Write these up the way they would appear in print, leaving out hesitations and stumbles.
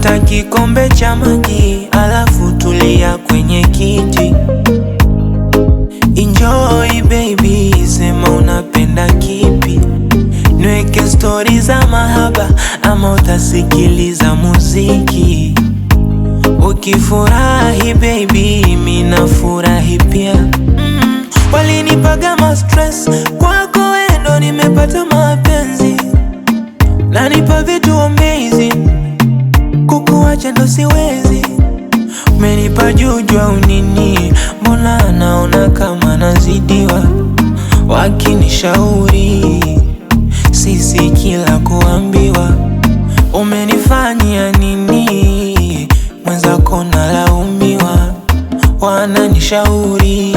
Pata kikombe cha maji, alafu tulia kwenye kiti. Enjoy baby, sema unapenda kipi. Nweke story za mahaba, ama utasikiliza muziki. Ukifurahi baby, mina furahi pia. Walinipaga ma stress, kwako endo nimepata mapenzi. Nanipa vitu amazing, kukuacha ndo siwezi. Umenipa juju au nini, mbona naona kama nazidiwa. Wakinishauri sisi kila kuambiwa. Umenifanyia nini, mwenzako nalaumiwa. Wananishauri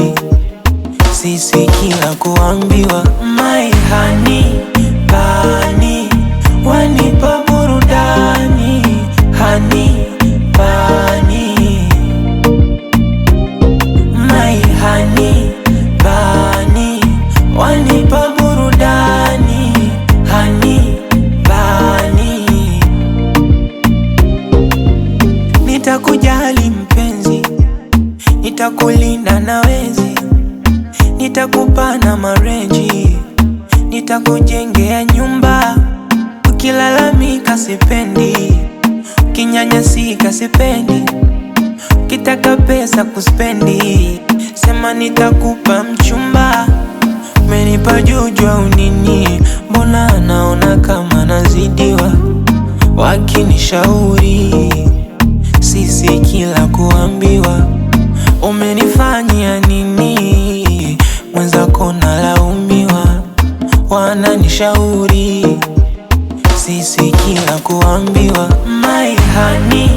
sisi kila kuambiwa. My honey bunny, wanipa burudani. Honey bunny, my honey bunny, wanipa burudani. Honey bunny, nitakujali mpenzi, nitakulinda na wezi. Nitakupa na marenji, nitakujengea nyumba. Ukilalamika sipendi, ukinyanyasika sipendi. Ukitaka pesa kuspendi, sema nitakupa mchumba. Umenipa juju au nini, mbona naona kama nazidiwa. Wakinishauri sisi kila kuambiwa. Umenifanyia nini, mwenzako nalaumiwa. Wananishauri sisi kila kuambiwa. My honey